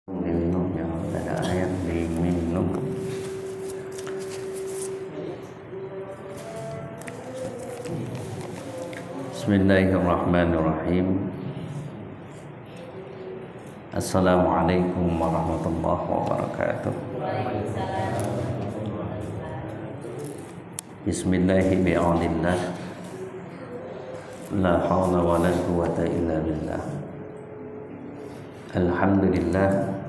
Diminum yang ada air diminum. Bismillahirrahmanirrahim. Assalamualaikum warahmatullahi wabarakatuh. Bismillahirrahmanirrahim. La haula wa la quwwata illa billah. Alhamdulillah.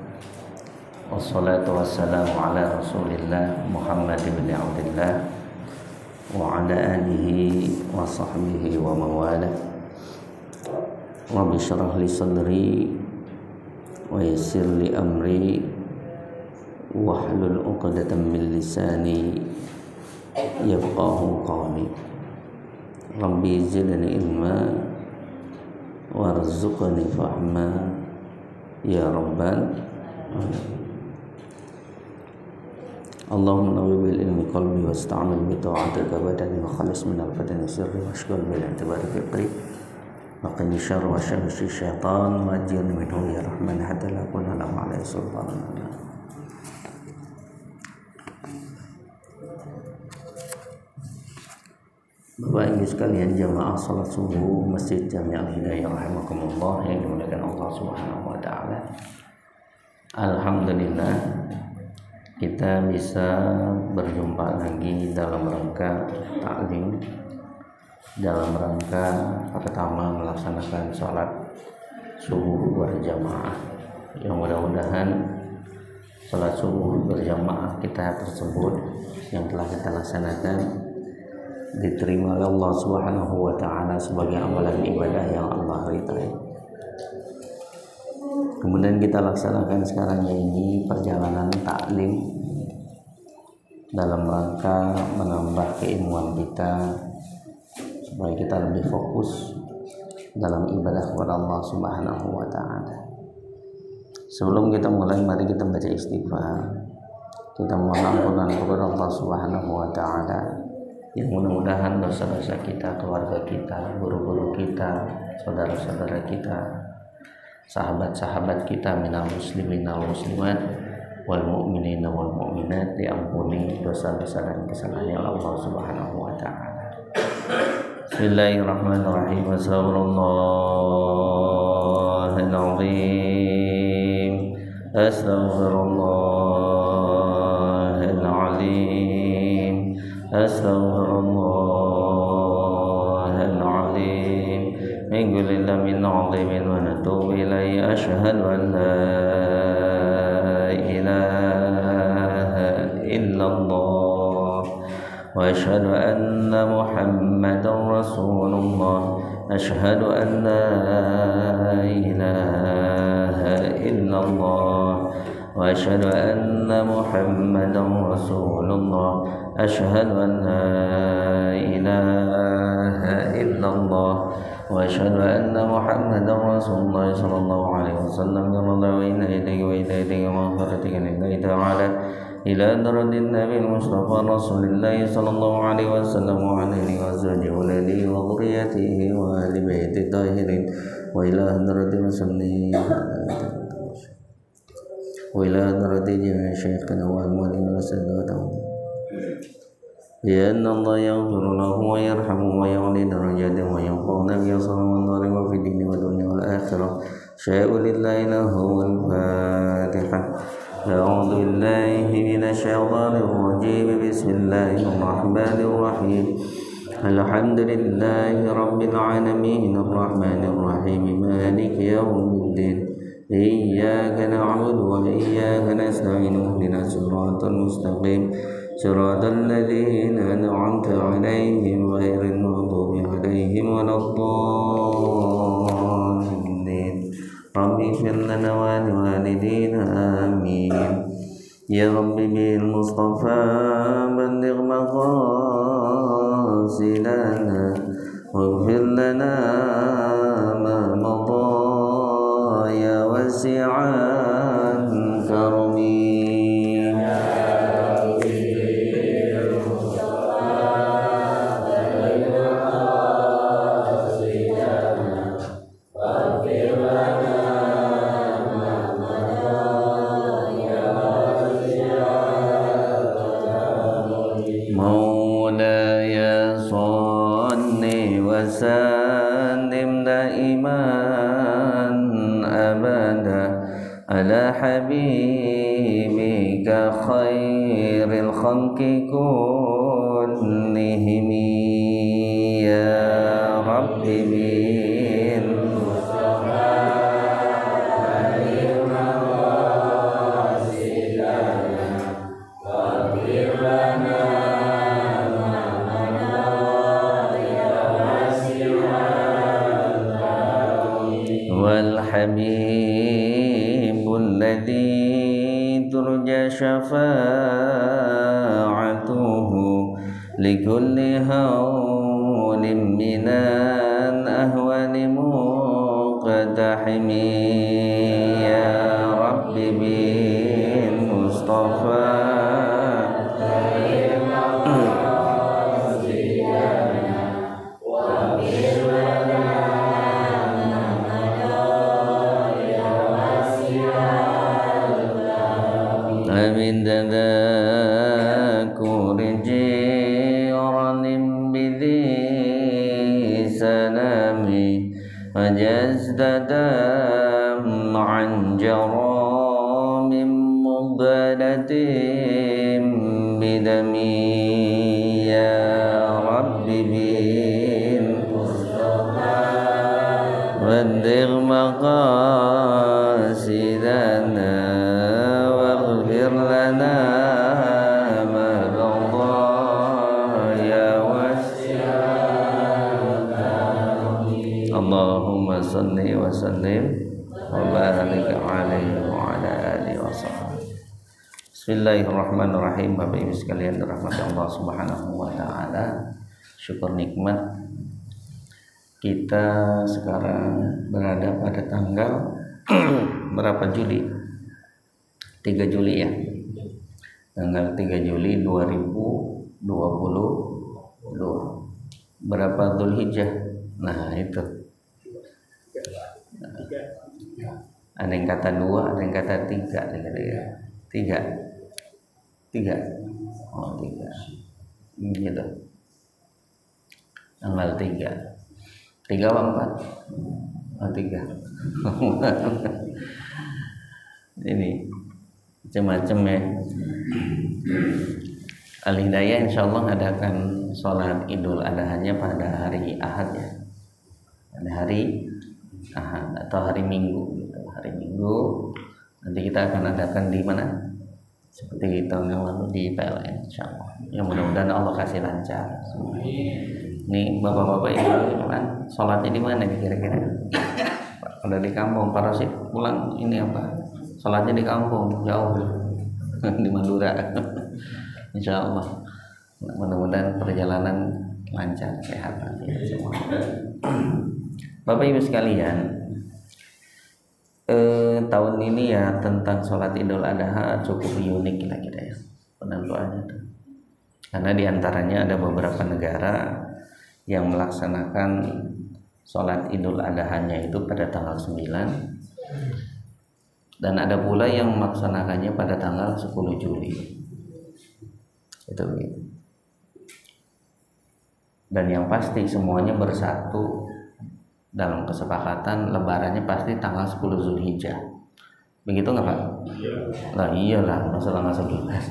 Wassalatu wassalamu ala Rasulillah Muhammad bin Abdullah wa ala alihi wa sahbihi wa mawalah. Rabbi syrah li sadri wa yassir li amri wahlul 'uqdatam min lisani yafqahu qawli. Rabbi zidni ilma warzuqni fahma ya rabbal alamin. Allahumma nawwi bil ilmi qalbi wasta'mil bi ta'atika badani wa khalis min al-badani sirri washghal bil i'tibari fiqri wa qini syarra wa syahsi syaitan wa ajirni minhu ya rahman hatta la kuna lahu alaihi sultan. Bapak Ibu sekalian, jamaah salat subuh Masjid Jami' Al-Hidayah rahimakumullah yang dimuliakan Allah Subhanahu wa taala. Alhamdulillah kita bisa berjumpa lagi dalam rangka taklim, dalam rangka pertama melaksanakan sholat subuh berjamaah. Yang mudah-mudahan sholat subuh berjamaah kita tersebut yang telah kita laksanakan diterima oleh Allah Subhanahu wa taala sebagai amalan ibadah yang Allah ridhai. Kemudian kita laksanakan sekarang ini perjalanan taklim dalam rangka menambah keilmuan kita supaya kita lebih fokus dalam ibadah kepada Allah Subhanahu wa taala. Sebelum kita mulai, mari kita baca istighfar. Kita mohon ampunan kepada Allah Subhanahu wa taala. Yang mudah-mudahan dosa-dosa kita, keluarga kita, guru-guru kita, saudara-saudara kita, sahabat-sahabat kita, minal muslimin wal muslimat wal mu'minin wal mu'minat, diampuni dosa-dosa dan kesalahan Allah Subhanahu wa taala. Bismillahirrahmanirrahim. Astaghfirullahaladzim. Astaghfirullahaladzim. Astaghfirullahaladzim. Min kulli dhanbin 'azimin wa natubu ilaihi. Asyhadu an la ilaha illallah wa asyhadu anna Muhammadan Rasulullah. Asyhadu an la ilaha illallah wa asyhadu anna Muhammadan Rasulullah. Asyhadu an la ilaha illallah wa asyhadu anna Muhammadan Rasulullah sallallahu alaihi wasallam. Wa inna ilaihi wa maghfiratan lillahi ta'ala ila darajatin nabiyil mustafa rasulillah sallallahu alaihi wasallam wa alihi wa sahbihi wa alihi wa dhurriyyatihi wa ahli baiti tahirin wa ila darajatin muslimin wa ila darajatin syekhana wa al-mu'minin sallallahu. Ya Allah yaghfir lahu wa yarhamu wa ya'li darajatahu wa yanfa'una bi sallallahu wa fi dini wa dunya wal akhirah. Syai'u lillahi lahu al-Fatihah. A'udzu billahi minasy syaithanir rajim. Bismillahir rahim. Alhamdulillahi rabbil alamin arrahmanir rahim maliki yaumiddin. Iyyaka na'budu wa iyyaka nasta'in. Ihdinas siratal mustaqim. Siratal ladzina an'amta 'alaihim ghairil maghdubi 'alaihim waladdallin. Rabbi ighfir lana wa liwalidina amin. Ya Rabbi bil Mustafa balligh maqasidana waghfir lana ma madha ya wasi'an karami. على حبيبك خير الخلق كلهم يا رب والحبيب الذي ترجى شفاعته لكل هول من الأهوال مقتحم يا رب بالمصطفى من تذكر جيران بذي سلام وجزد عن جرام مضلة بدمي يا رب بالمصطفى بلغ مقاصدنا واغفر لنا ما مضى يا واسع اللهم صل وسلم وبارك عليه وعلى آله وصحبه. Bismillahirrahmanirrahim. Bapak Ibu sekalian dirahmati Allah Subhanahu wa taala. Syukur nikmat kita sekarang berada pada tanggal berapa Juli? 3 Juli ya. Tanggal 3 Juli 2022. Berapa Dzulhijjah? Nah, itu. Ada yang kata 2, ada yang kata 3, 3. Oh, 3. Gitu. Tanggal 3. 3 apa 4? Oh, 3. Ini macam-macam ya. Al-Hidayah insyaallah adakan sholat Idul Adha-nya pada hari Ahad ya. Pada hari Ahad atau hari Minggu gitu. Hari Minggu nanti kita akan adakan di mana? Seperti tahun yang lalu di PLN insyaallah. Ya mudah-mudahan Allah kasih lancar. Nih bapak-bapak ini kan sholatnya di mana kira-kira? Kalau di kampung Parasit pulang ini apa? Sholatnya di kampung jauh di Madura. Insya Allah mudah-mudahan perjalanan lancar sehat nanti semua. Bapak Ibu sekalian, tahun ini ya tentang sholat Idul Adha cukup unik kira-kira ya penentuannya tuh. Karena diantaranya ada beberapa negara yang melaksanakan sholat Idul Adha-nya itu pada tanggal 9, dan ada pula yang melaksanakannya pada tanggal 10 Juli. Itu begitu. Dan yang pasti semuanya bersatu dalam kesepakatan lebarannya pasti tanggal 10 Zulhijjah. Begitu nggak Pak? Iya. Lah iyalah, masalah nggak 11.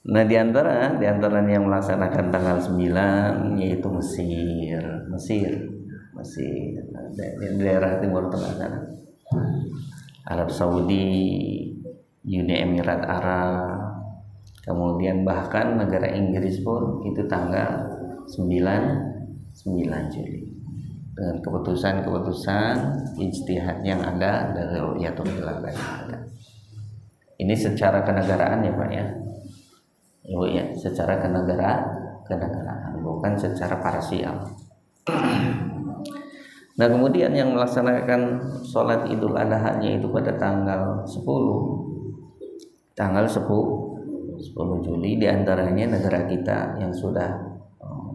Nah diantara yang melaksanakan tanggal 9 yaitu Mesir di daerah Timur Tengah sana, Arab Saudi, Uni Emirat Arab, kemudian bahkan negara Inggris pun itu tanggal 9 Juli dengan keputusan ijtihad yang ada dari Ru'yatul Hilal. Ini secara kenegaraan ya Pak ya. Oh ya, secara kenegaraan, bukan secara parsial. Nah kemudian yang melaksanakan sholat Idul Adha-nya itu pada tanggal 10 Juli, diantaranya negara kita yang sudah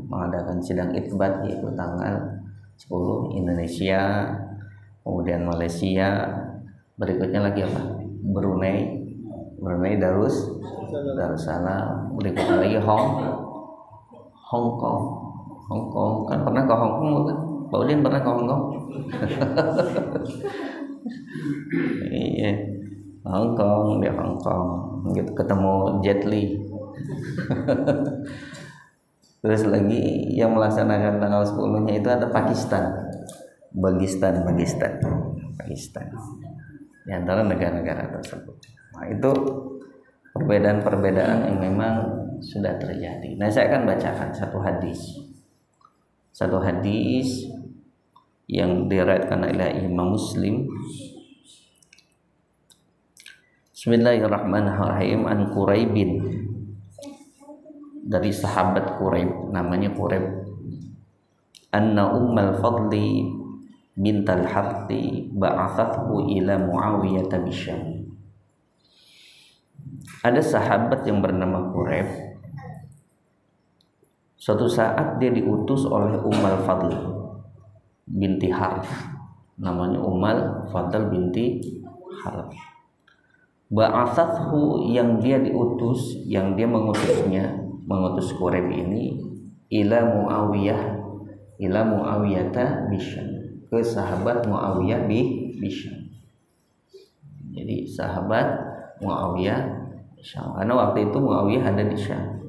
mengadakan sidang Itsbat yaitu tanggal 10, Indonesia, kemudian Malaysia, berikutnya lagi apa? Brunei Darussalam, berikutnya lagi Hong Kong kan pernah ke Hong Kong bukan? Pak Udin pernah ke Hong Kong? Iya, Hong Kong, dia Hong Kong, gitu, ketemu Jet Li. Terus lagi yang melaksanakan tanggal 10-nya itu ada Pakistan. Pakistan. Di antara negara-negara tersebut. Nah, itu perbedaan-perbedaan yang memang sudah terjadi. Nah, saya akan bacakan satu hadis yang diriwayatkan oleh Imam Muslim. Bismillahirrahmanirrahim. An Quraibin, dari sahabat Quraib, namanya Quraib, anna Ummal Fadli bintal Harthi ba'athathu ila Muawiyah bisyam. Ada sahabat yang bernama Quraib. Suatu saat dia diutus oleh Ummal Fadl binti Harth, namanya Ummal Fadl binti Harth. Ba'athathu, yang dia diutus, yang dia mengutus Quraib ini ila Muawiyah bisyam, ke sahabat Muawiyah bisyam. Jadi sahabat Muawiyah Syam, karena waktu itu Muawiyah ada di Syam.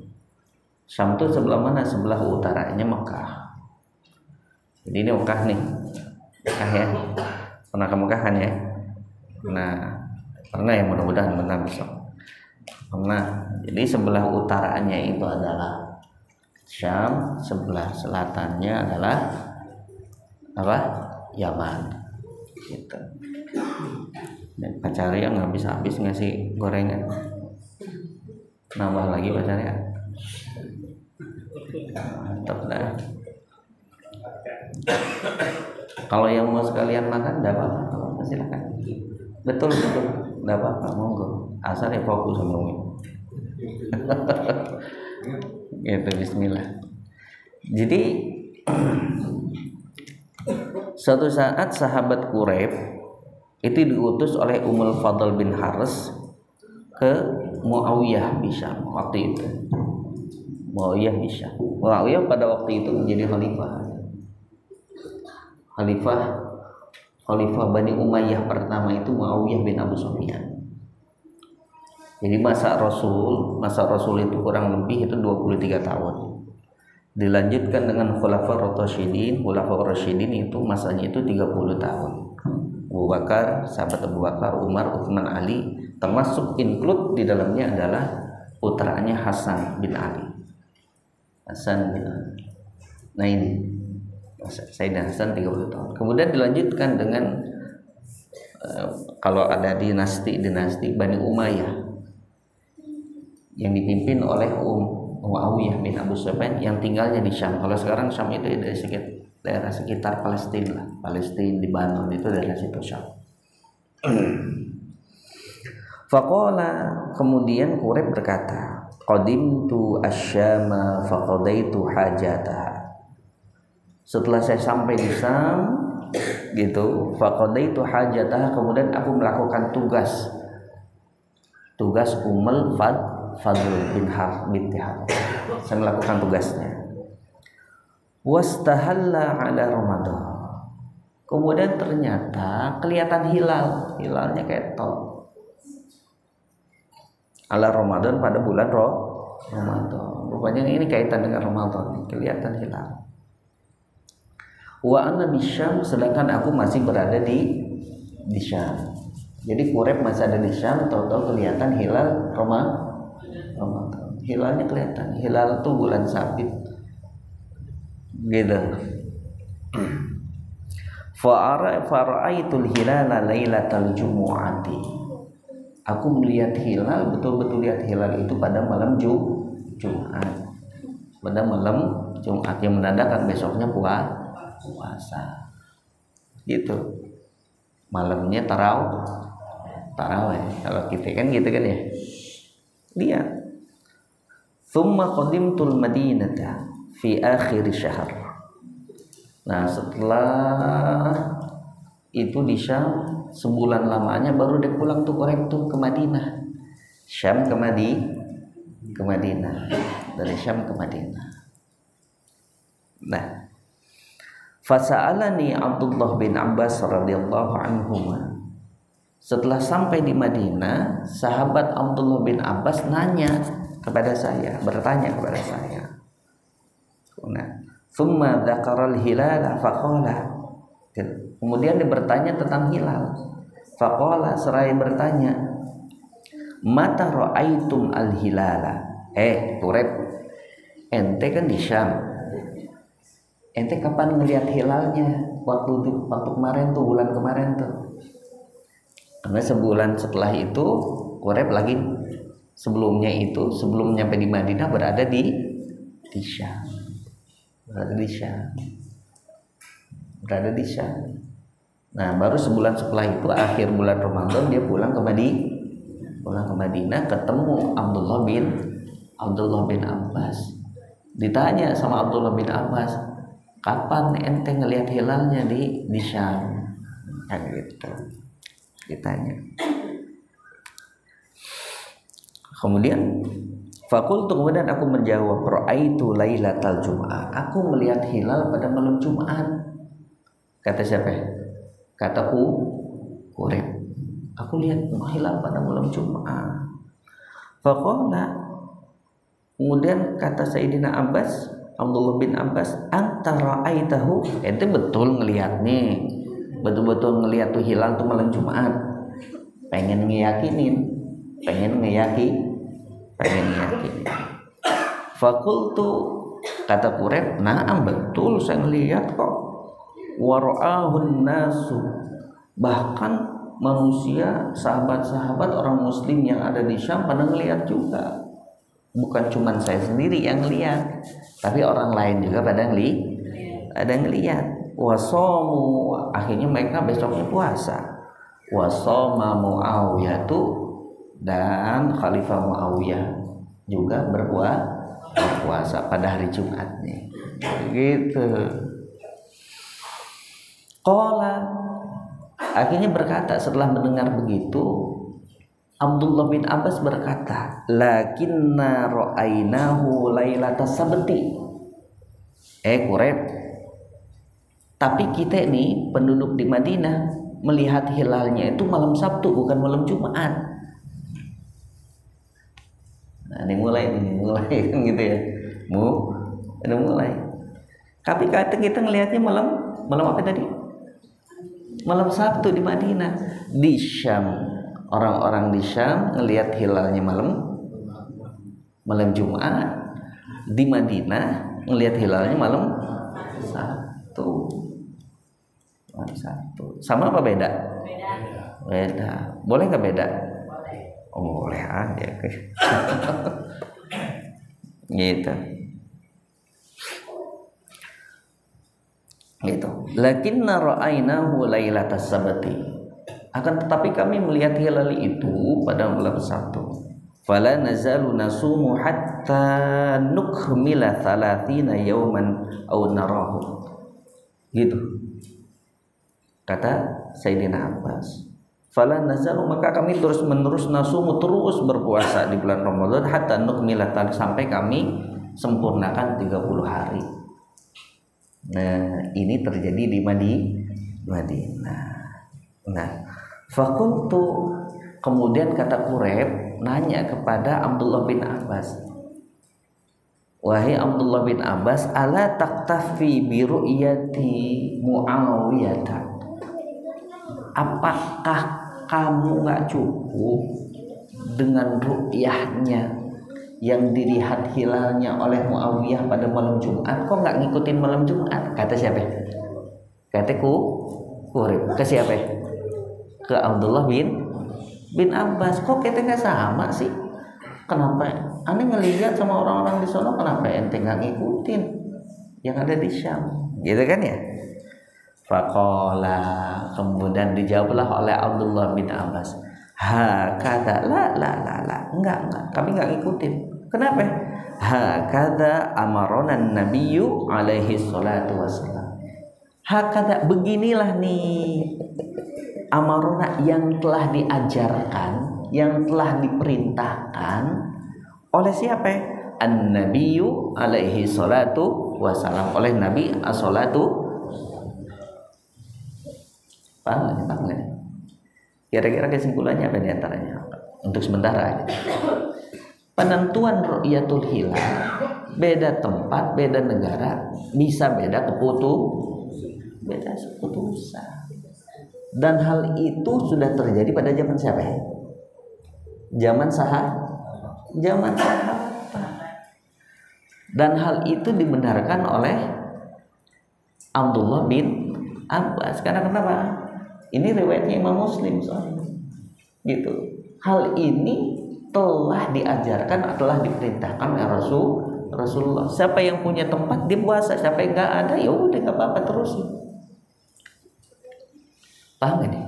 Syam itu sebelah mana? Sebelah utaranya Mekah. Jadi ini Mekah nih, Mekah ya. Pernah ke Mekah kan ya? Pernah ya, mudah-mudahan benar besok. Pernah. Jadi sebelah utaranya itu adalah Syam, sebelah selatannya adalah apa? Yaman. Gitu. Dan pacarnya nggak bisa habis ngasih gorengan. Nambah lagi pacarnya. Mantap dah. Kalau yang mau sekalian makan, enggak apa-apa, silakan. Betul, enggak apa-apa, monggo. Asal ya fokus sama gitu, bismillah. Jadi suatu saat sahabat Quraib itu diutus oleh Ummul Fadl bin Haris ke Muawiyah bisyam waktu itu. Muawiyah pada waktu itu menjadi khalifah Bani Umayyah pertama itu Muawiyah bin Abu Sufyan. Jadi masa Rasul itu kurang lebih itu 23 tahun. Dilanjutkan dengan Khulafaur Rasyidin itu masanya itu 30 tahun. Abu Bakar, sahabat Abu Bakar, Umar, Utsman, Ali, termasuk include di dalamnya adalah putranya Hasan bin Ali. Nah ini Sayyidina Hasan 30 tahun. Kemudian dilanjutkan dengan kalau ada dinasti Bani Umayyah yang dipimpin oleh Muawiyah bin Abu Sufyan yang tinggalnya di Syam. Kalau sekarang Syam itu dari daerah sekitar Palestina, Lebanon, itu daerah situ Syam. Faqala, kemudian Quraib berkata, qadimtu asyama faqadaitu hajataha. Setelah saya sampai di Syam gitu, faqadaitu hajataha, kemudian aku melakukan tugas Ummul Fadl bin Harth binti Harth. Saya melakukan tugasnya. Wastahalla ala Ramadan. Kemudian ternyata kelihatan hilalnya kayak tol. Ala Ramadan, pada bulan Ramadan. Rupanya ini kaitan dengan Ramadan, kelihatan hilal. Wa ana bisyam, sedangkan aku masih berada di Syam. Jadi Quraib masih ada di Syam, tahu-tahu kelihatan hilal Ramadan. Hilalnya kelihatan. Hilal itu bulan Sabit. Gitu. Fara'aitul hilala lailatal jumu'ati. Aku melihat hilal, betul-betul lihat hilal itu pada malam Jumat. Pada malam Jumat yang menandakan besoknya puasa. Gitu. Malamnya tarawih. Kalau kita kan gitu kan ya. Lihat. Thumma qadimtul Madinata fi akhir syahr. Nah, setelah itu di Syam sebulan lamanya baru dia pulang tuh Quraib tuh ke Madinah. Syam ke Madinah. Dari Syam ke Madinah. Nah, Fasa'alani Abdullah bin Abbas radhiyallahu anhuma. Setelah sampai di Madinah, sahabat Abdullah bin Abbas nanya kepada saya, bertanya kepada saya. Nah, thumma dzakara al-hilal faqala. Kemudian dia bertanya tentang hilal. Faqala, seraya bertanya, mata ra'aitum al-hilala. Tureb, ente kan di Syam. Ente kapan ngelihat hilalnya? Waktu kemarin tuh, bulan kemarin tuh. Karena sebulan setelah itu Qureb lagi sebelum nyampe di Madinah berada di Syam. Berada di Syam. Nah, baru sebulan setelah itu akhir bulan Ramadan dia pulang ke Madinah, ketemu Abdullah bin Abbas. Ditanya sama Abdullah bin Abbas, kapan ente ngelihat hilalnya di Syam? Kan gitu. Ditanya. Kemudian kemudian aku menjawab, ra'aitu lailatal jum'ah. Aku melihat hilal pada malam Jumat. Kata siapa? Kataku Qureb. Aku lihat hilal pada malam Jumat. Faqala, kemudian kata Sayyidina Abbas, Abdullah bin Abbas, anta ra'aitahu, ente betul ngelihat nih, betul-betul ngelihat tuh hilal tuh malam Jumat. Pengen ngeyakinin. Fakultu, kata Qureb, na'am betul saya ngelihat kok. Wara'ahun nasu, bahkan manusia, sahabat-sahabat orang muslim yang ada di Syam pada ngelihat juga. Bukan cuma saya sendiri yang lihat, tapi orang lain juga pada ngelihat. Wasomu, akhirnya mereka besoknya puasa. Wasoma Muawiyah dan Khalifah Muawiyah juga berpuasa pada hari Jumatnya. Gitu. Qala, akhirnya berkata setelah mendengar begitu, Abdullah bin Abbas berkata, lakinna ra'ainahu lailatas sabti. Qureb, tapi kita nih penduduk di Madinah melihat hilalnya itu malam Sabtu, bukan malam Jumat. Nah, ini mulai kan gitu ya. Ini mulai. Tapi kata kita ngelihatnya malam apa tadi? Malam Sabtu di Madinah. Di Syam, orang-orang di Syam ngelihat hilalnya malam Jumat. Di Madinah ngelihat hilalnya malam Sabtu. Sama apa beda? Beda. Boleh nggak beda? Oh, boleh aja. Gitu. Lakinna ra'ainahu lailatas sabti. Akan tetapi kami melihat hilal itu pada malam Sabtu. Fala nazalu nasumu hatta nukmila 30 yawman aw narahu. Gitu. Kata Sayyidina Abbas, fala nazalu, maka kami terus menerus nasumu, terus berpuasa di bulan Ramadan hatta nukmila, sampai kami sempurnakan 30 hari. Nah, ini terjadi di Madinah. Nah, fakultu, kemudian kata Qureb nanya kepada Abdullah bin Abbas, wahai Abdullah bin Abbas, ala taktafi bi ru'yati Muawiyah? Apakah kamu gak cukup dengan ru'yahnya yang dilihat hilalnya oleh Muawiyah pada malam Jumat? Kok gak ngikutin malam Jumat? Kata siapa? Kataku Qureb. Ke siapa? Ke Abdullah bin Abbas. Kok kita gak sama sih? Kenapa? Aneh ngelihat sama orang-orang di sana, kenapa ente gak ngikutin yang ada di Syam? Gitu kan ya? Faqala, kemudian dijawablah oleh Abdullah bin Abbas, hakada, la, enggak, kami enggak ngikutin. Kenapa? Hakada amaronan nabiyyu alaihi salatu wassalam. Hakada, beginilah nih amarona, yang telah diajarkan, yang telah diperintahkan oleh siapa? An-nabiyyu alaihi salatu wassalam, oleh Nabi as-salatu Paham nggak? Kira-kira kesimpulannya apa di antaranya? Untuk sementara aja. Penentuan ru'yatul hilal beda tempat, beda negara, bisa beda keputusan. Dan hal itu sudah terjadi pada zaman siapa ya? Zaman sahabat. Dan hal itu dibenarkan oleh Abdullah bin Abbas. Karena kenapa? Ini riwayatnya Imam Muslim soalnya. Gitu. Hal ini telah diajarkan, telah diperintahkan oleh Rasulullah. Siapa yang punya tempat dia puasa, siapa yang nggak ada ya udah nggak apa-apa terusin. Paham nggak nih?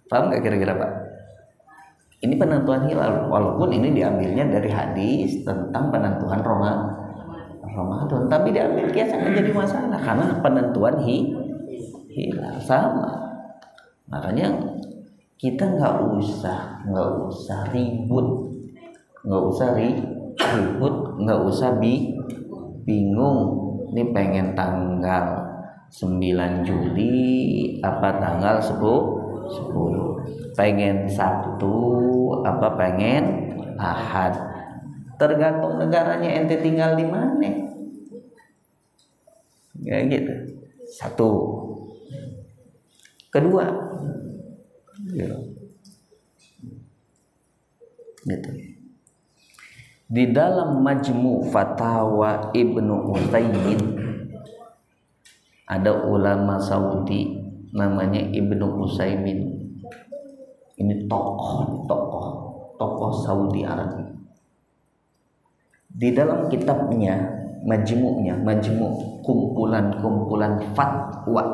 Paham nggak kira-kira Pak? Ini penentuan hilal, walaupun ini diambilnya dari hadis tentang penentuan Ramadan, tapi diambil kiasan menjadi masalah karena penentuan hilal sama. Makanya kita nggak usah ribut, nggak usah bingung. Ini pengen tanggal 9 Juli apa tanggal 10, pengen Sabtu apa pengen Ahad, tergantung negaranya ente tinggal di mana. Kayak gitu. Satu. Kedua, gitu. Di dalam Majmu' Fatawa Ibnu Utsaimin ada ulama Saudi namanya Ibnu Utsaimin. Ini tokoh Saudi Arabia. Di dalam kitabnya Majmu' kumpulan fatwa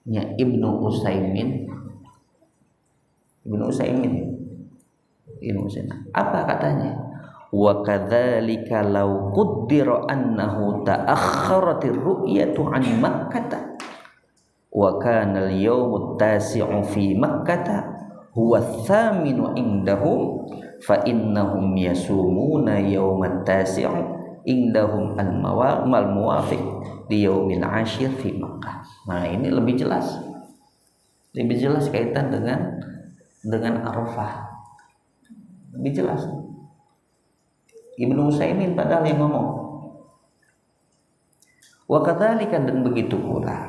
nya Ibnu Utsaimin. Apa katanya? Wa kadzalika law qaddara annahu ta'akhkharat ar-ru'yatu 'an Makkah wa kana al-yawm at-tasi'u fi Makkah huwa ath-thaminu 'indahum fa innahum yasumuna yawm at-tasi'u indahum al-muwafiq di yaumil 'ashir fi Makkah. Nah, ini lebih jelas kaitan dengan Arafah. Lebih jelas. Ibnu Utsaimin padahal yang ngomong. Wa kadzalika, dan begitu pula.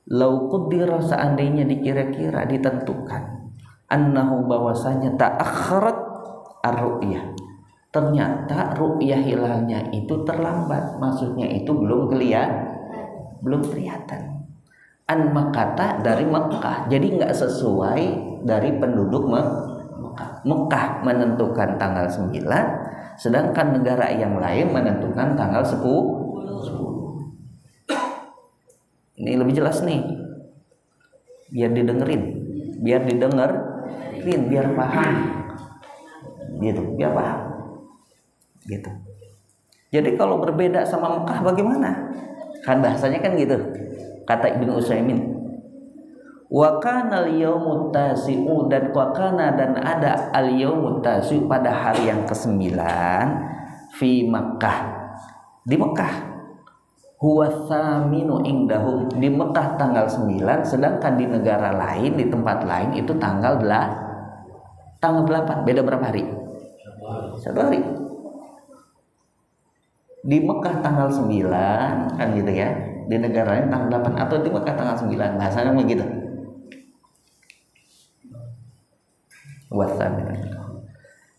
Lau qaddara, seandainya dikira-kira ditentukan, annahu bahwasanya ta'akhkharat ar-ru'yah. Ternyata ru'yah hilalnya itu terlambat, maksudnya itu belum kelihatan. An Makkah, dari Mekah. Jadi enggak sesuai dari penduduk Mekah menentukan tanggal 9, sedangkan negara yang lain menentukan tanggal 10. Ini lebih jelas nih. Biar didengerin, biar paham. Gitu, biar paham. Gitu. Jadi kalau berbeda sama Mekah bagaimana? Kan bahasanya kan gitu. Kata Ibnu Utsaimin. Wa kana al-yaumut tasi'u, dan dan ada al-yaumut tasi'u pada hari yang ke-9 fi Makkah, di Mekah. Huwa tsaminu indahum, di Mekah tanggal 9, sedangkan di negara lain, di tempat lain itu tanggal 8. Beda berapa hari? 1 hari. Di Mekah tanggal 9 kan gitu ya. Di negara lain tanggal 8 atau di Mekah tanggal 9. Bahasanya begitu.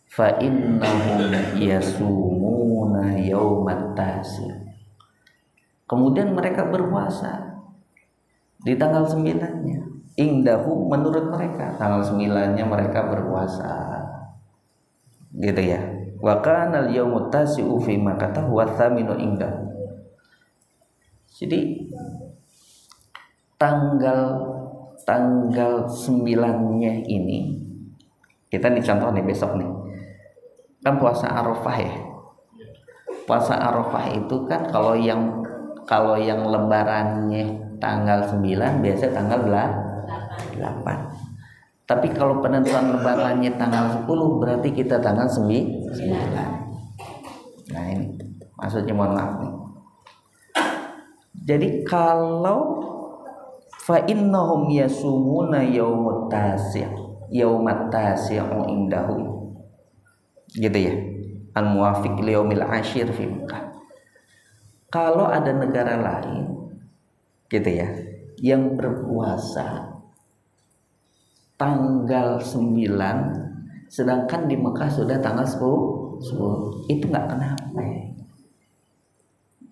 Fa innahum yasumuna yaumat tasi'. Kemudian mereka berpuasa di tanggal 9-nya. Indahum, menurut mereka tanggal 9-nya mereka berpuasa. Gitu ya. Wa kana al-yaumut tasi'u fi Makkah wa tsaminu indah. Jadi tanggal 9-nya ini, kita nih contoh nih besok nih, kan puasa Arafah ya. Puasa Arafah itu kan kalau yang lebarannya tanggal 9 biasa tanggal 8. Tapi kalau penentuan lebarannya tanggal 10 berarti kita tanggal 9. Nah ini maksudnya, mohon maaf nih. Jadi kalau fa innahum yasumuna yaumat tasi'u indahum, gitu ya, al muwafiq li yaumil ashir fi Makkah. Kalau ada negara lain gitu ya yang berpuasa tanggal 9 sedangkan di Mekah sudah tanggal 10, itu nggak kenapa ya?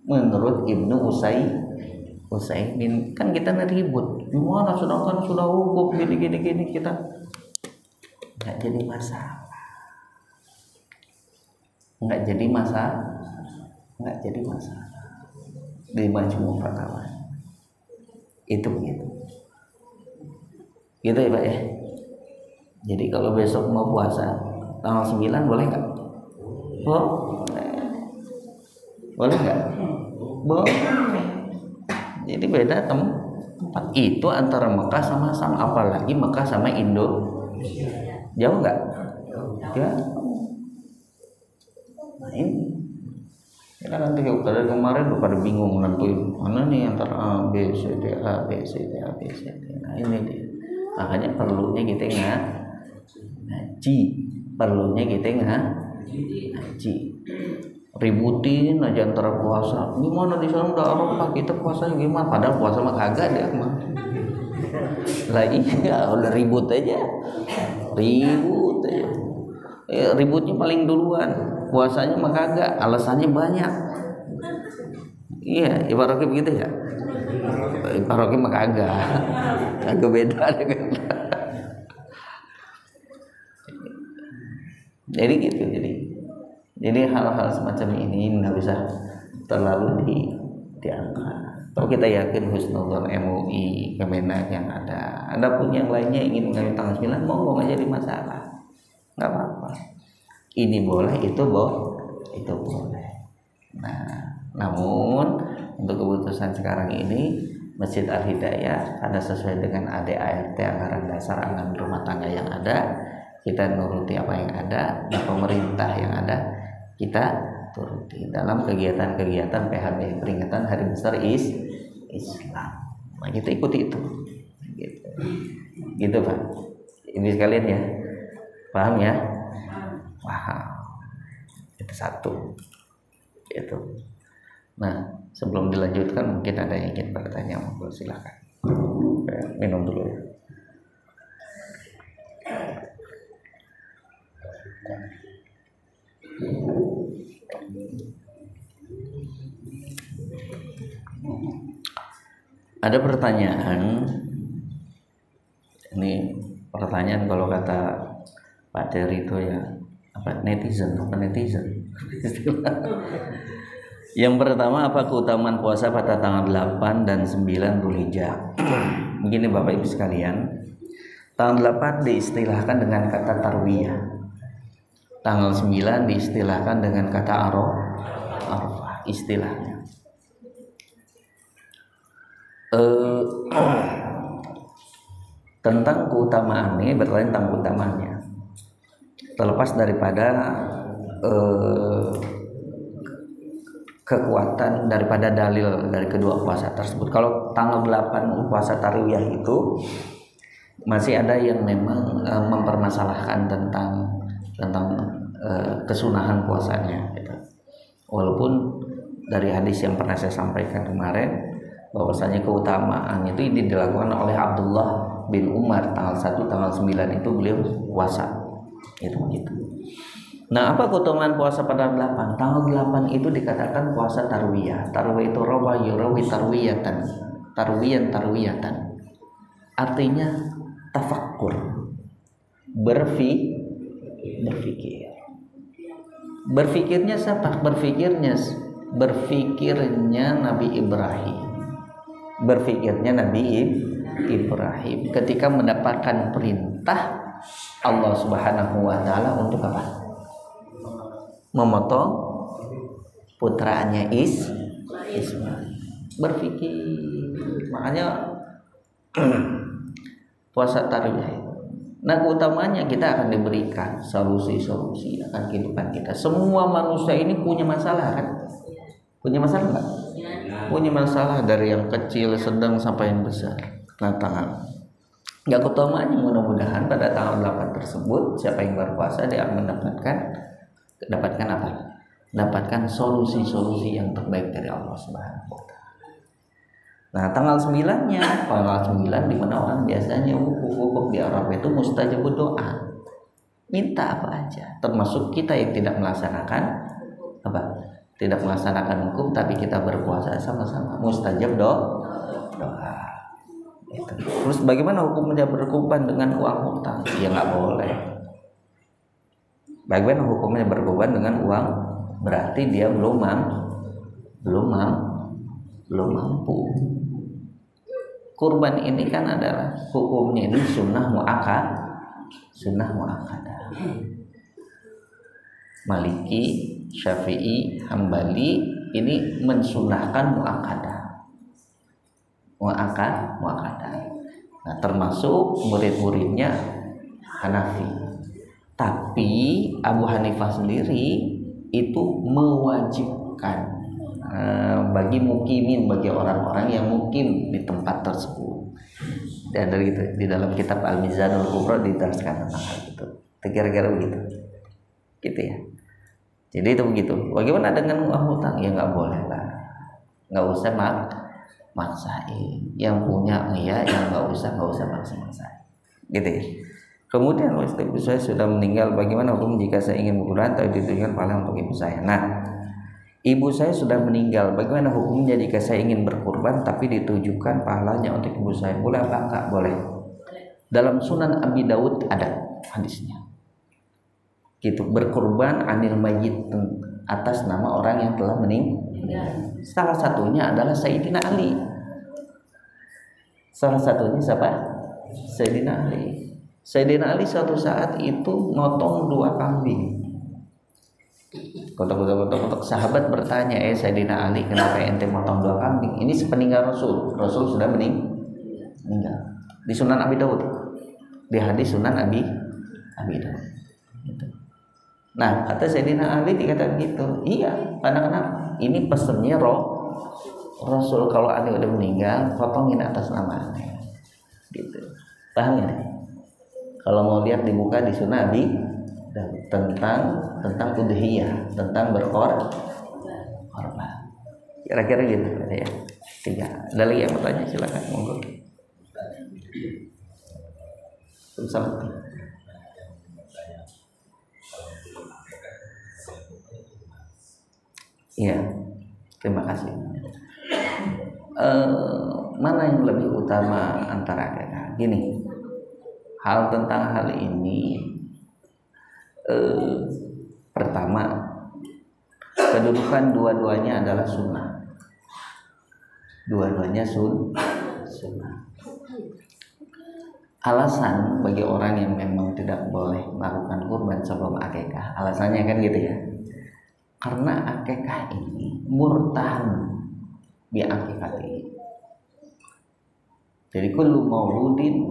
Menurut Ibnu Utsaimin kan kita ribut gimana sedangkan sudah hukum gini kita nggak jadi masalah di Majmu' Fatawa itu begitu gitu ya Pak ya. Jadi kalau besok mau puasa tanggal 9 boleh nggak? Boleh nggak? Boleh. Jadi beda tempat itu antara Mekah sama apalagi Mekah sama Indo, jauh nggak? Ya. Nah ini kita nanti dari kemarin udah pada bingung nentuin mana nih antara A B C D. Nah ini dia. Makanya perlunya kita ngaji, ributin aja antara puasa. Gimana di sana udah Arafah kita puasanya gimana? Padahal puasa mah kagak dia mah. Lah iya udah ribut aja. Ributnya paling duluan. Puasanya mah kagak, alasannya banyak. Iya, ibaratnya begitu ya. Ibaratnya mah kagak. Agak beda dengan. Jadi gitu, jadi hal-hal semacam ini nggak bisa terlalu diangkat. Kalau kita yakin husnuzon MUI, Kemenak yang ada pun yang lainnya ingin mengambil tanggal 9, monggo nggak jadi masalah, nggak apa-apa. Ini boleh, itu boleh. Nah, namun untuk keputusan sekarang ini Masjid Al Hidayah ada sesuai dengan ADART anggaran dasar anggaran rumah tangga yang ada, kita nuruti apa yang ada, dan pemerintah yang ada kita turuti dalam kegiatan-kegiatan PHB peringatan Hari Besar Islam. Nah, kita ikuti itu. Gitu Pak. Ini sekalian ya. Paham ya? Paham. Itu satu. Gitu. Nah, sebelum dilanjutkan mungkin ada yang ingin bertanya, monggo silakan. Minum dulu ya. Ada pertanyaan. Ini pertanyaan kalau kata Pak Dery itu ya netizen. Yang pertama, apa keutamaan puasa pada tanggal 8 dan 9 Dzulhijjah? Begini Bapak Ibu sekalian, tanggal 8 diistilahkan dengan kata tarwiyah, tanggal 9 diistilahkan dengan kata Arafah istilahnya. Tentang keutamaannya, bertanya tentang keutamaannya terlepas daripada kekuatan daripada dalil dari kedua puasa tersebut. Kalau tanggal 8 puasa tarwiyah itu masih ada yang memang mempermasalahkan tentang kesunahan puasanya gitu. Walaupun dari hadis yang pernah saya sampaikan kemarin bahwasanya keutamaan itu dilakukan oleh Abdullah bin Umar tanggal 1 tanggal 9 itu beliau puasa itu gitu. Nah, apa keutamaan puasa pada 8? Tanggal 8 itu dikatakan puasa tarwiyah. Tarwiyah itu rawi tarwiyatan. Tarwiyatan. Artinya tafakkur. Berpikir. Berpikirnya siapa? Berpikirnya Nabi Ibrahim. Ketika mendapatkan perintah Allah Subhanahu wa taala untuk apa? Memotong putranya Ismail. Berpikir. Makanya puasa tarwiyah. Nah, keutamaannya kita akan diberikan solusi akan kehidupan kita. Semua manusia ini punya masalah kan? Punya masalah enggak? Punya masalah dari yang kecil, sedang sampai yang besar. Nah, nggak keutamaannya mudah-mudahan pada tanggal 8 tersebut siapa yang berpuasa dia akan mendapatkan apa? Dapatkan solusi-solusi yang terbaik dari Allah Subhanahu wa taala. Nah, tanggal 9-nya, tanggal 9 di mana orang biasanya wukuf di Arafah itu mustajabud doa. Minta apa aja, termasuk kita yang tidak melaksanakan apa? Tidak melaksanakan hukum tapi kita berpuasa sama-sama mustajab doa. Itu. Terus bagaimana hukumnya berkorban dengan uang hutang? Ya nggak boleh. Bagaimana hukumnya berkorban dengan uang? Berarti dia belum mampu. Kurban ini kan adalah hukumnya ini sunnah muakkadah. Maliki, Syafi'i, Hambali ini mensunahkan muakkadah. Nah, termasuk murid-muridnya Hanafi. Tapi Abu Hanifah sendiri itu mewajibkan bagi mukimin, bagi orang-orang yang mukim di tempat tersebut. Dan dari itu di dalam kitab Al-Mizanul Kubra diterangkan tentang hal itu. Kira-kira begitu. Gitu ya. Jadi itu begitu. Bagaimana dengan uang hutang? Ya nggak boleh lah. Nggak usah maksain. Yang punya ya, yang nggak usah maksain. Gitu ya. Kemudian ibu saya sudah meninggal, bagaimana hukum jika saya ingin berkurban atau ditujukan pahala untuk ibu saya? Nah, ibu saya sudah meninggal, bagaimana hukumnya jika saya ingin berkurban tapi ditujukan pahalanya untuk ibu saya? Boleh apa enggak? Boleh. Dalam Sunan Abi Daud ada hadisnya. Gitu, berkurban anil mayyit atas nama orang yang telah meninggal. Salah satunya adalah Sayyidina Ali. Salah satunya siapa? Sayyidina Ali. Sayyidina Ali suatu saat itu motong 2 kambing. Kotak sahabat bertanya, Sayyidina Ali, kenapa ente motong 2 kambing? Ini sepeninggal Rasul. Rasul sudah meninggal. Di Sunan Abi Daud. Di hadis Sunan Abi Daud. Gitu. Nah, kata Sayyidina Ali dikatakan gitu. Iya, karena kenapa? Ini pesannya Rasul, kalau Ali udah meninggal, potongin atas nama Ali. Gitu. Paham ya? Kalau mau lihat dibuka di Sunan Abi tentang udhiyah, tentang berkorban. Kira-kira gitu ya. 3. Ada lagi yang mau tanya, silakan monggo. Sama. Iya, terima kasih. Mana yang lebih utama antara kita? Gini, hal tentang hal ini, pertama, kedudukan dua-duanya adalah sunnah. Dua-duanya sunnah. Alasan bagi orang yang memang tidak boleh melakukan kurban sebelum akikah, alasannya kan gitu ya. Karena akikah ini murtahan bi akikati. Jadi kullu mauludin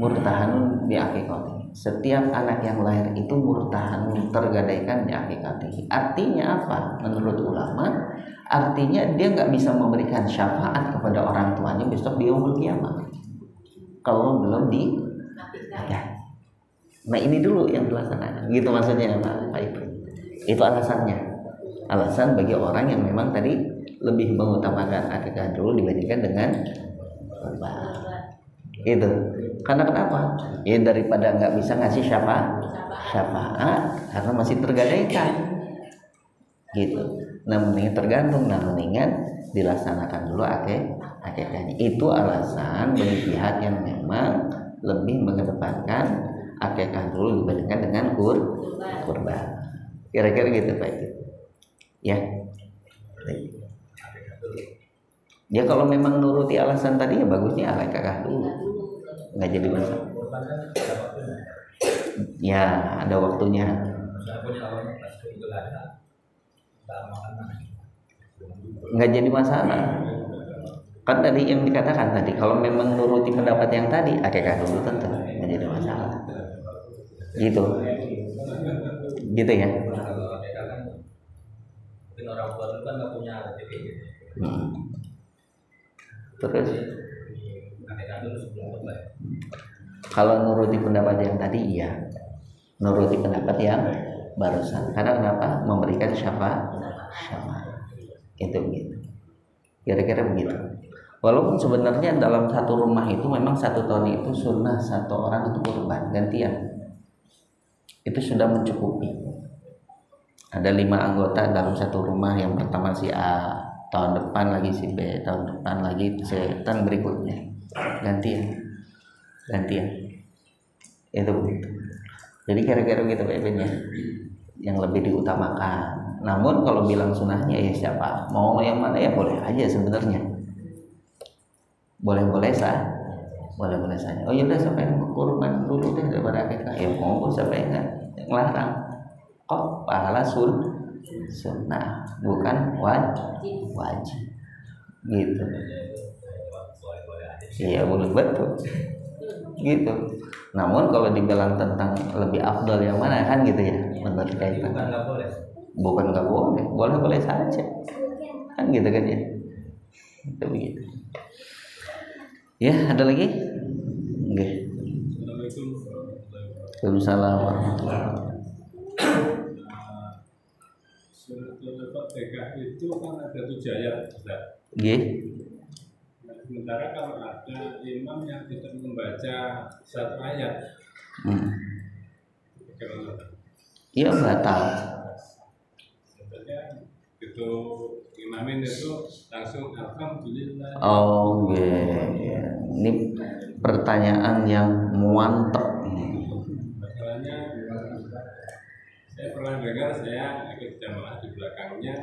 murtahanun bi akikati. Setiap anak yang lahir itu murtahanun, tergadaikan bi akikati. Artinya apa? Menurut ulama, artinya dia nggak bisa memberikan syafaat kepada orang tuanya besok di yaumul kiamah kalau belum di ya. Nah, ini dulu yang dilaksanakan. Gitu maksudnya Pak Ibu. Itu alasannya. Alasan bagi orang yang memang tadi lebih mengutamakan akikah dulu dibandingkan dengan kurban. Itu. Karena kenapa? Ya daripada nggak bisa ngasih syafaat karena masih tergadaikan. Gitu. Nah, mendingan tergantung, mendingan dilaksanakan dulu akikahnya. Itu alasan bagi pihak yang memang lebih mengedepankan akikah dulu dibandingkan dengan kurban. Kira-kira gitu Pak. Ya. Ya kalau memang nuruti alasan tadi ya bagusnya akikah dulu. Nggak jadi masalah. Ya, ada waktunya. Nggak jadi masalah. Kan tadi yang dikatakan tadi, kalau memang nuruti pendapat yang tadi, akikah dulu tentu nggak jadi masalah. Gitu ya. Mungkin orang tua itu kan nggak punya KTP gitu. Terus akikah dulu Kalau nuruti pendapat yang tadi iya, nuruti pendapat yang barusan. Karena kenapa? Memberikan syafaat. Itu gitu. Kira-kira begitu. Walaupun sebenarnya dalam satu rumah itu memang satu tahun itu sunnah satu orang itu kurban gantian. Itu sudah mencukupi. Ada 5 anggota dalam satu rumah. Yang pertama si A, tahun depan lagi si B, tahun depan lagi si tahun berikutnya. Gantian. Itu begitu. Jadi kira-kira gitu Pak yang lebih diutamakan. Namun kalau bilang sunnahnya ya siapa mau yang mana ya boleh aja sebenarnya. Boleh-boleh saja. Oh yaudah sampai kurban dulu deh daripada akikah. Ya mau sampai enggak ngelarang. Kok pahala sunnah bukan wajib. Gitu. Iya boleh betul. Gitu. Namun kalau dibilang tentang lebih afdal yang mana kan gitu ya, menurut kaitan. Bukan nggak boleh, boleh saja. Kan gitu kan ya. Itu begitu. Ya, ada lagi? Oke. Waalaikumsalam warahmatullahi wabarakatuh. Suratul Fatihah itu kan ada 7 ayat. Nggih. Sementara kalau ada imam yang tidak membaca 1 ayat, Iya batal. sebenarnya itu imamin itu langsung alhamdulillah. Oh yeah. Ini pertanyaan yang muantep. Masalahnya saya pernah dengar, saya ikut jamaah di belakangnya.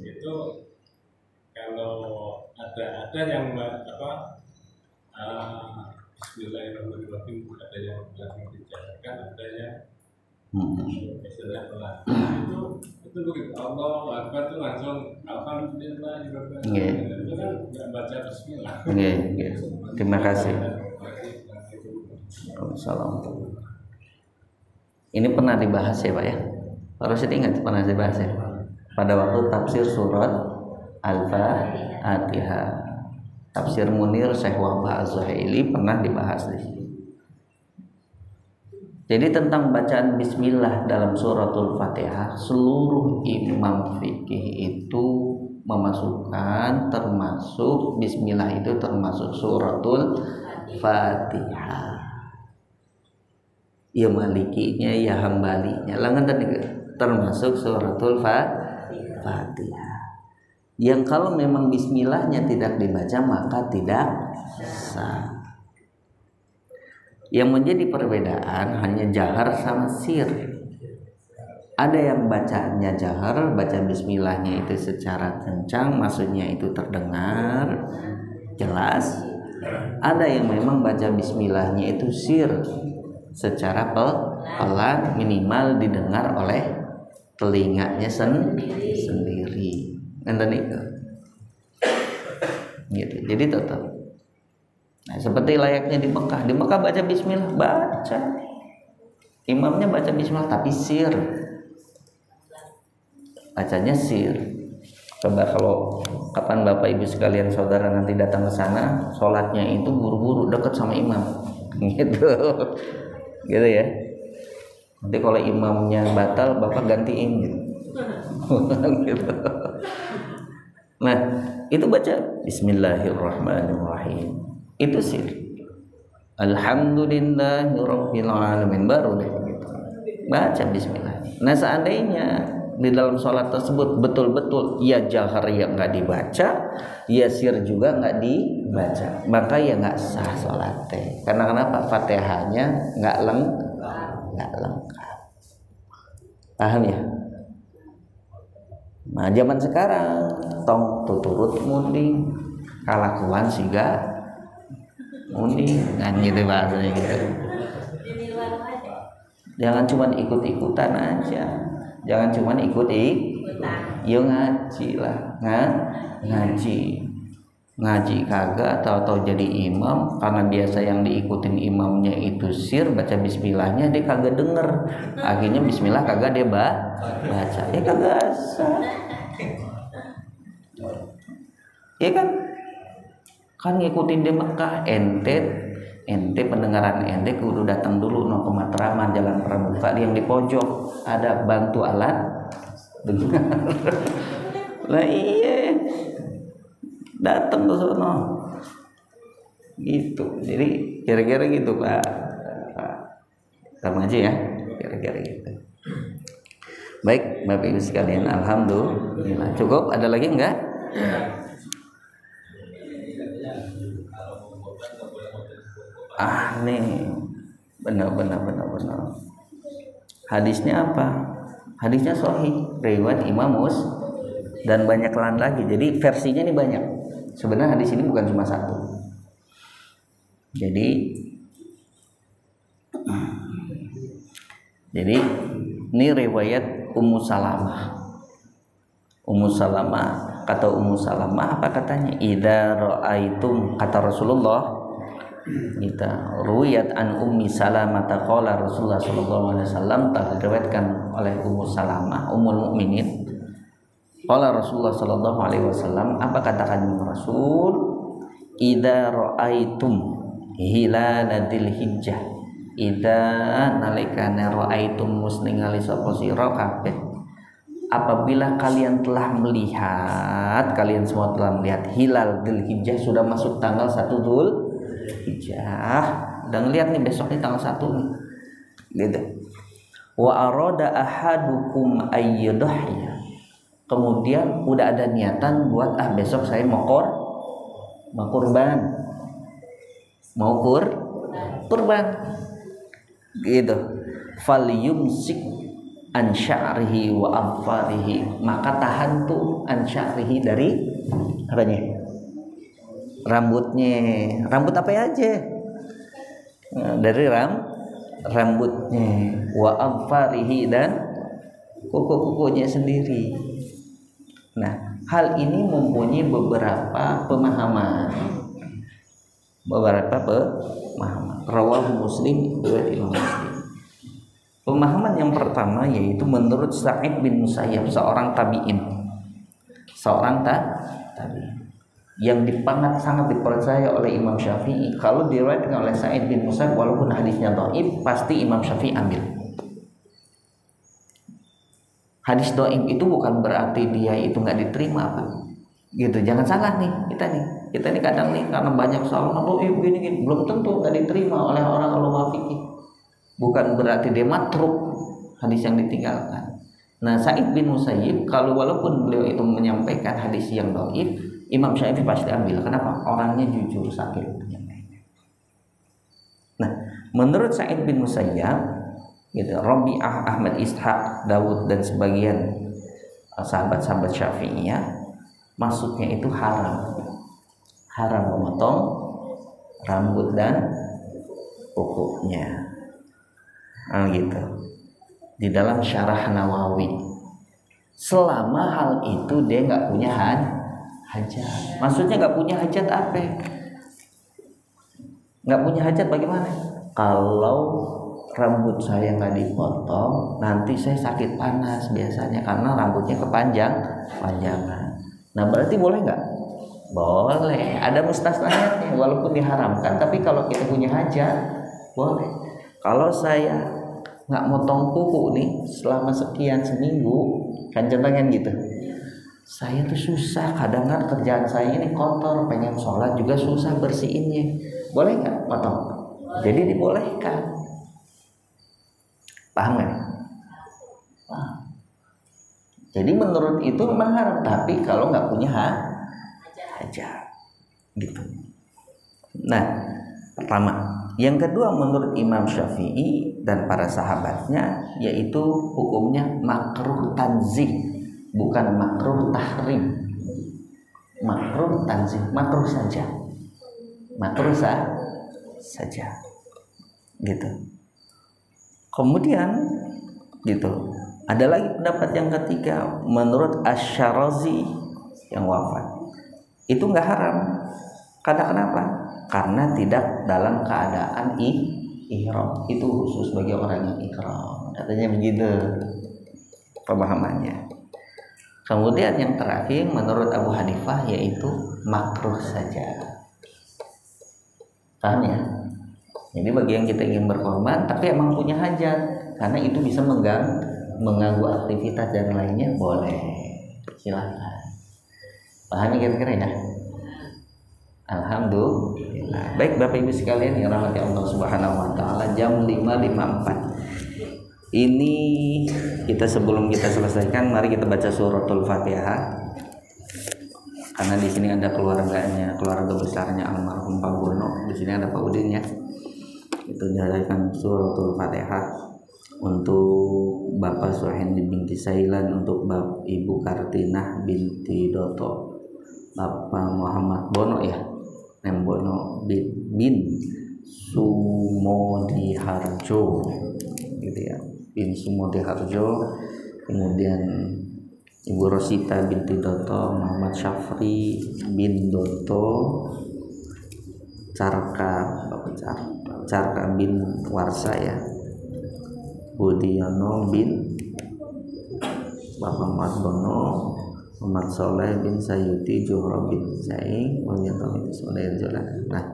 Itu kalau ada yang Bismillahirrahmanirrahim, ada yang langsung dijalankan, ada yang Bismillah pelan. Itu begitu Allah Akbar itu langsung Alhamdulillah. Itu kan nggak baca Bismillah. Terima kasih. Assalamualaikum. Ini pernah dibahas ya Pak ya. Harus diingat pernah dibahas ya. Pada waktu tafsir surat Al-Fatihah. Tafsir Munir Syekh Wahbah Az-Zuhaili pernah dibahas di sini. Jadi tentang bacaan bismillah dalam suratul Fatihah, seluruh imam fikih itu memasukkan termasuk bismillah itu termasuk suratul Fatihah. Ya malikinya, ya hambalinya, langan tadi termasuk suratul Fatihah. Yang kalau memang bismillahnya tidak dibaca maka tidak sah. Yang menjadi perbedaan hanya jahar sama sir. Ada yang bacanya jahar, baca bismillahnya itu secara kencang, maksudnya itu terdengar jelas. Ada yang memang baca bismillahnya itu sir, secara pelan, minimal didengar oleh telinganya sendiri. Enten itu. Gitu. Jadi tetap. Nah, seperti layaknya di Mekah. Di Mekah baca bismillah, baca. Imamnya baca bismillah tapi sir. Bacanya sir. Coba kalau kapan Bapak Ibu sekalian saudara nanti datang ke sana, sholatnya itu buru-buru dekat sama imam. Gitu. Gitu ya. Nanti kalau imamnya batal, Bapak gantiin gitu. Gitu. Nah, itu baca Bismillahirrahmanirrahim. Itu sih. Alhamdulillahirabbil alamin, baru deh gitu. Baca bismillah. Nah, seandainya di dalam sholat tersebut betul-betul ya jahar ya nggak dibaca, ya sir juga nggak dibaca, maka ya nggak sah sholatnya. Karena kenapa? Fatihahnya nggak lengkap. Paham ya? Nah, zaman sekarang tong tuturut munding kalakuan siga munding kan gitu bahasanya gitu. Jangan cuma ikut-ikutan aja. Jangan cuma yo ngaji lah, ngaji kagak atau jadi imam karena biasa yang diikutin imamnya itu sir baca bismillahnya dia kagak denger, akhirnya bismillah kagak dia baca, kagak sah. Ya kan ngikutin di Mekah ente ente pendengaran ente kudu datang dulu no ke Matraman Jalan Pramuka yang di pojok ada bantu alat dengar. Lah iya datang ke sono gitu. Jadi kira-kira gitu Pak sama aja ya, kira-kira gitu. Baik Bapak Ibu sekalian, alhamdulillah. Cukup, ada lagi enggak? Nih benar. Hadisnya apa? Hadisnya sahih, riwayat Imam Muslim dan banyak lain lagi. Jadi versinya ini banyak. Sebenarnya hadis ini bukan cuma satu. Jadi ini riwayat Ummu Salamah. Kata Ummu Salamah apa katanya? Idza ra'aitum, kata Rasulullah, kita ruwiyat an Ummi Salamah qala Rasulullah sallallahu alaihi wasallam, diriwayatkan oleh Ummu Salamah ummul mukminin. Qala Rasulullah sallallahu alaihi wasallam, apa katakan Rasul? Idza ra'aitum hilaladil hijjah, idza nalikana ra'aitum musningali sapa sira kabeh, apabila kalian telah melihat, kalian semua telah melihat hilal Dzulhijjah, sudah masuk tanggal 1 Dzulhijjah, udah ngelihat nih besok nih tanggal 1 nih gitu. Wa arada ahadukum ayyudhiya, kemudian udah ada niatan buat besok saya mau kurban gitu. Falyumsik an sya'rihi wa anfarihi, maka tahan tuh an sya'rihi dari apanya? Rambutnya. Rambut apa aja? Dari rambutnya, wa anfarihi, dan kuku-kukunya sendiri. Nah, hal ini mempunyai beberapa pemahaman. Rawahu Muslim, riwayat Imam Muslim. Pemahaman yang pertama yaitu menurut Sa'id bin Musayyab, seorang tabi'in, yang sangat dipercaya oleh Imam Syafi'i. Kalau diriwayatkan oleh Sa'id bin Musayyab walaupun hadisnya dhaif, pasti Imam Syafi'i ambil. Hadis dhaif itu bukan berarti dia itu nggak diterima apa gitu. Jangan salah nih, kita nih kadang nih karena banyak salah dhaif gini belum tentu nggak diterima oleh orang ulama fikih. Bukan berarti dia matruk hadis yang ditinggalkan. Nah, Sa'id bin Musayyib kalau walaupun beliau itu menyampaikan hadis yang dhaif, Imam Syafi'i pasti ambil. Kenapa? Orangnya jujur sakit. Nah, menurut Sa'id bin Musayyib gitu, Rabi'ah, Ahmad Ishaq, Dawud dan sebagian sahabat-sahabat Syafi'iyah, maksudnya itu haram memotong rambut dan kukunya. Gitu. Di dalam Syarah Nawawi, selama hal itu dia nggak punya hajat. Maksudnya nggak punya hajat apa? Nggak punya hajat bagaimana? Kalau rambut saya nggak dipotong, nanti saya sakit panas biasanya karena rambutnya kepanjangan. Nah, berarti boleh nggak? Boleh. Ada mustasnahnya walaupun diharamkan. Tapi kalau kita punya hajat, boleh. Kalau saya nggak motong kuku nih selama sekian seminggu, kan contohnya gitu, saya tuh susah, kadang kan kerjaan saya ini kotor, pengen sholat juga susah bersihinnya, boleh nggak potong? Jadi dibolehkan. Paham nggak? Jadi menurut itu memang haram, tapi kalau nggak punya hajat gitu. Nah, pertama. Yang kedua, menurut Imam Syafi'i dan para sahabatnya, yaitu hukumnya makruh tanzih, bukan makruh tahrim. Makruh tanzih, makruh saja, gitu. Kemudian, gitu, ada lagi pendapat yang ketiga, menurut Asy-Syarazi yang wafat, itu nggak haram. Karena kenapa? Karena tidak dalam keadaan ihram. Itu khusus bagi orang yang ihram. Katanya begitu pemahamannya. Kemudian yang terakhir menurut Abu Hanifah yaitu makruh saja. Paham ya? Jadi bagi yang kita ingin berkorban tapi emang punya hajat, karena itu bisa mengganggu aktivitas dan lainnya, boleh, silakan. Pahami kira-kira ya? Alhamdulillah. Baik Bapak Ibu sekalian yang rahmati Allah Subhanahu wa taala, jam 5.54. Ini kita sebelum kita selesaikan, mari kita baca suratul Fatihah. Karena di sini ada keluarganya, keluarga besarnya almarhum Pak Bono. Di sini ada Pak Udin ya. Itu diadakan suratul Fatihah untuk Bapak Suhendi binti Sailan, untuk Ibu Kartinah binti Doto, Bapak Muhammad Bono ya, Nem Bono bin Sumodiharjo gitu ya, bin Sumodiharjo. Kemudian Ibu Rosita binti Doto, Muhammad Syafri bin Doto, Carka bin Warsa ya, Budiono bin Bapak Muhammad Bono, Muhammad Soleh bin Sayuti, Juhro bin Zain, Nah,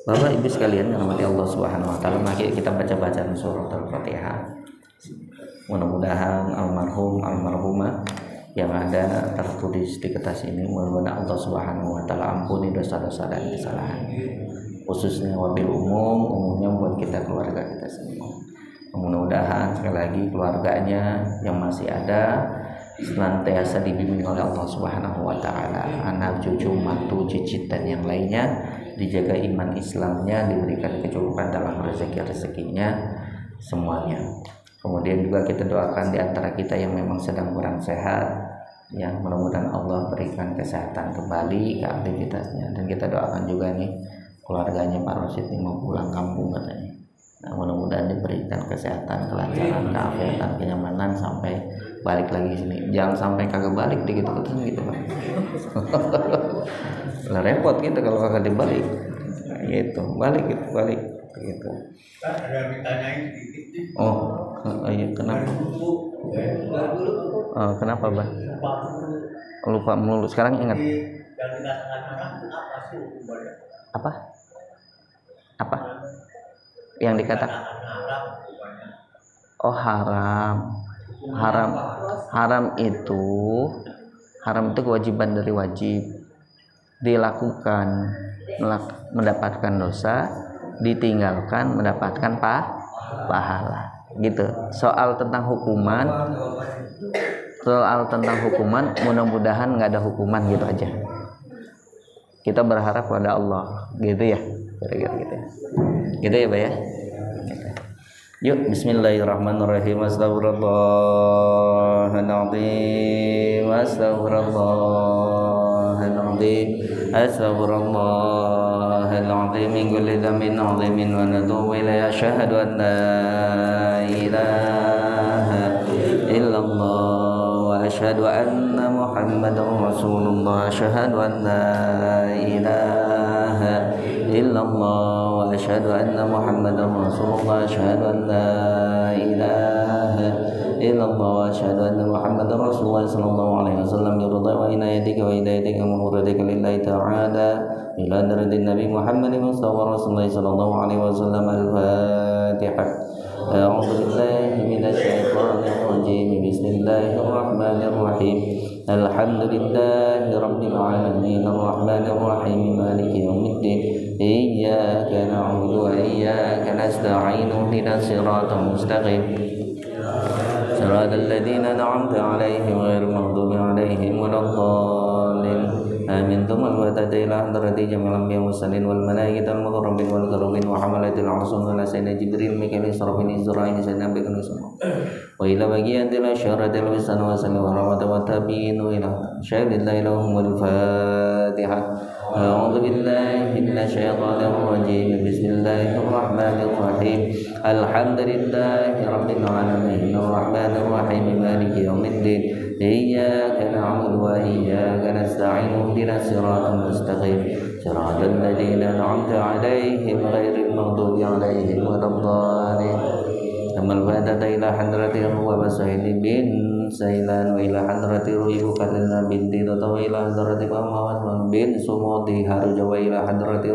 Bapak Ibu sekalian yang rahmati Allah Subhanahu wa taala, mari kita baca surat Al-Fatihah. Mudah-mudahan almarhumah yang ada tertulis di kertas ini, mudah-mudahan Allah Subhanahu wa taala ampuni dosa-dosa dan kesalahan, khususnya wabil umumnya buat kita, keluarga kita semua. Mudah-mudahan sekali lagi keluarganya yang masih ada senantiasa dibimbing oleh Allah Subhanahu wa taala, anak cucu mantu cicit dan yang lainnya dijaga iman Islamnya, diberikan kecukupan dalam rezekinya semuanya. Kemudian juga kita doakan di antara kita yang memang sedang kurang sehat, ya mudah-mudahan Allah berikan kesehatan kembali ke aktivitasnya. Dan kita doakan juga nih keluarganya Pak Rosid ini mau pulang kampung katanya. Nah, mudah-mudahan diberikan kesehatan, kelancaran, keafiatan, kenyamanan sampai balik lagi sini. Jangan sampai kagak balik gitu Pak. Lah repot gitu kalau kagak dibalik. Nah, gitu, balik gitu. Ada ditanyain sedikit. Iya, kenapa? Kenapa, Bang? Lupa melulu. Sekarang ingat. Apa? Yang dikatakan haram itu kewajiban dari wajib, dilakukan mendapatkan dosa, ditinggalkan mendapatkan pahala gitu. Soal tentang hukuman mudah-mudahan nggak ada hukuman gitu aja. Kita berharap pada Allah gitu ya, kira-kira gitu ya. Gitu ya, Pak ya. Yuk, bismillahirrahmanirrahim. Astaghfirullahaladzim, astaghfirullahaladzim min kulli dhanbin 'azimin wa natubu ilayhi. Asyhadu an la ilaha illallah wa asyhadu anna Muhammadar Rasulullah. Asyhadu an la ilaha illallah wa asyhadu anna Muhammadar Rasulullah. Asyhadu an la ilaha illallah wa asyhadu anna Muhammadar Rasulullah sallallahu alaihi wasallam. Yurda wa inayatika wa hidayatika muradika lillahi ta'ala ila daradin Nabi Muhammadin Mustafa Rasulullah sallallahu alaihi wasallam. Al-Fatihah. A'udzu billahi minasy syaithanir rajim. Bismillahirrahmanirrahim. Alhamdulillahi rabbil alamin arrahmanir rahim maliki yaumiddin. Iyyaka na'budu wa iyyaka nasta'in. Ihdinas siratal mustaqim. Siratal ladzina an'amta 'alaihim ghairil maghdubi 'alaihim waladdallin. Amin. Tumal wa tadailah hadrati jamil anbiya mursalin wal malaikatil muqarrabin wal karubin wa hamalatil 'arshi wa sayyidina Jibril Mikail Israfil Izrail sayyidina Nabiyyina semua. Wa ila bagiyatil asyaratil wisan wa sallallahu wa tabi'in ila syaidillahi lahumul Fatihah. A'udzu billahi minasy syaithanir rajim. Bismillahirrahmanir rahim. Alhamdulillahi rabbil alamin arrahmanir rahim maliki yaumiddin. Iyyaka na'budu wa iyyaka nasta'in. Ihdinas siratal mustaqim. Siratal ladzina an'amta 'alaihim ghairil maghdubi 'alaihim waladdallin. Amal wadata ila hadrati wa basaidi bin Sailan wa ila hadrati Ibu Karina binti Doto wa ila hadrati Muhammad bin Sumodi Haruja wa ila hadrati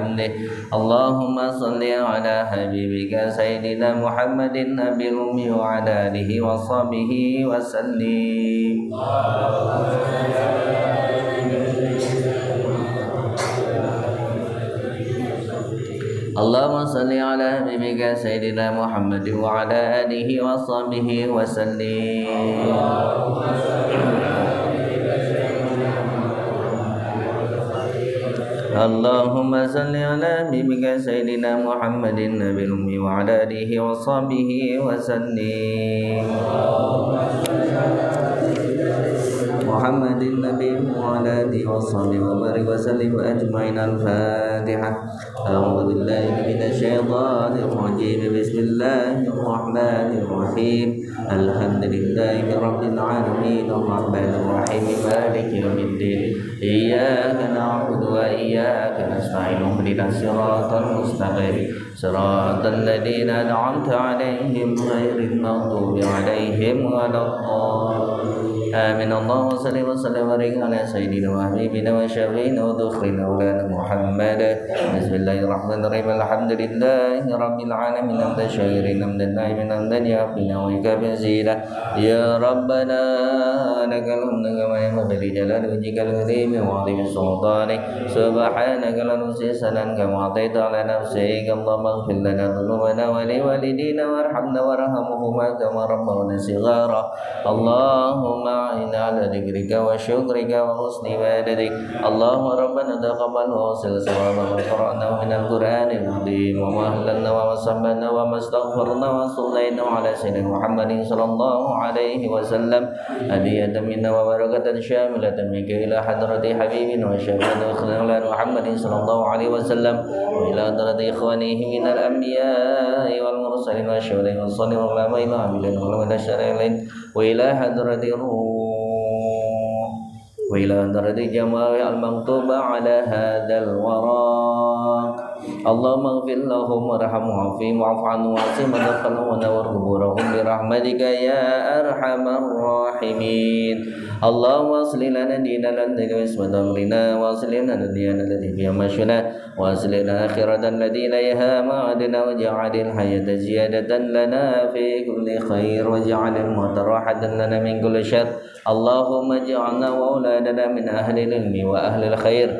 وبحمده اللهم صل على حبيبك سيدنا محمد النبي الأمي وعلى آله وصحبه وسلم اللهم صل على حبيبك سيدنا محمد وعلى آله وصحبه وسلم اللهم صل على حبيبك سيدنا محمد النبي الأمي وعلى آله وصحبه وسلم محمد النبي وعلى آله وصحبه وبارك وسلم أجمعين. الفاتحة. أعوذ بالله من الشيطان الرجيم. بسم الله الرحمن الرحيم. الحمد لله رب العالمين الرحمن الرحيم مالك يوم الدين إياك نعبد وإياك نستعين اهدنا الصراط المستقيم صراط الذين أنعمت عليهم غير المغضوب عليهم ولا الضالين. آمين. اللهم صل وسلم وبارك على سيدنا وحبيبنا وشفيعنا ودخلنا مولانا محمد. بسم الله الرحمن الرحيم. الحمد لله رب العالمين حمدا شاكرين حمدا دائما حمدا يوافي ويكافئ مزيدا. يا ربنا لك الحمد كما ينبغي لجلال وجهك الكريم وعظيم سلطانك. سبحانك لا نحصي ثناء كما أعطيت على نفسك. اللهم اغفر لنا ذنوبنا ولوالدينا وارحمنا وارحمهما كما ربونا صغارا. اللهم أعنا على ذكرك وشكرك وحسن عبادتك. اللهم ربنا تقبل ووصل ثواب ما قرأناه من القرآن العظيم وما أهللنا وما سمعنا وما استغفرنا وصلينا على سيدنا محمد صلى الله عليه وسلم هدية منا وبركة شاملة منك إلى حضرة حبيبنا وشفيعنا وخليلنا محمد صلى الله عليه وسلم وإلى حضرة إخوانه من الأنبياء والمرسلين والشهداء والصالحين والعلماء والعاملين والعلماء الشرعيين وإلى حضرة وإلى حضرة جماع المكتوبة على هذا الورق. اللهم اغفر لهم وارحمهم وعافهم واعف عنهم واسع مدخلهم ونور قبورهم برحمتك يا أرحم الراحمين. اللهم اصلح لنا ديننا الذي هو عصمة أمرنا واصلح لنا ديننا التي فيها معاشنا واصلح لنا آخرة التي إليها معادنا واجعل الحياة زيادة لنا في كل خير واجعل الموت راحة لنا من كل شر. اللهم اجعلنا وأولادنا من أهل العلم وأهل الخير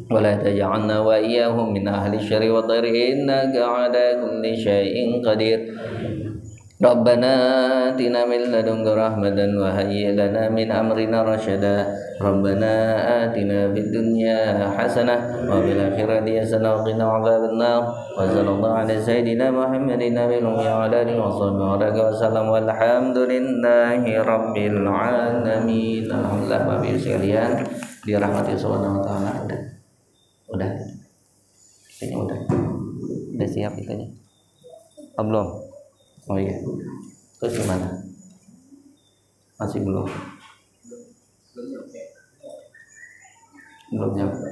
ولا تجعلنا وإياهم من أهل الشر والضر إنك على كل شيء قدير. ربنا آتنا من لدنك رحمة وهيئ لنا من أمرنا رشدا. ربنا آتنا في الدنيا حسنة وفي الآخرة حسنة وقنا عذاب النار. وصلى الله على سيدنا محمد النبي الأمي وعلى آله وصحبه وسلم والحمد لله رب العالمين. Alhamdulillah Bapak Ibu sekalian dirahmati Subhanahu wa taala. Udah. Kayaknya udah siap kitanya. Belum? Oh iya. Terus gimana? Masih belum? Belum nyampe.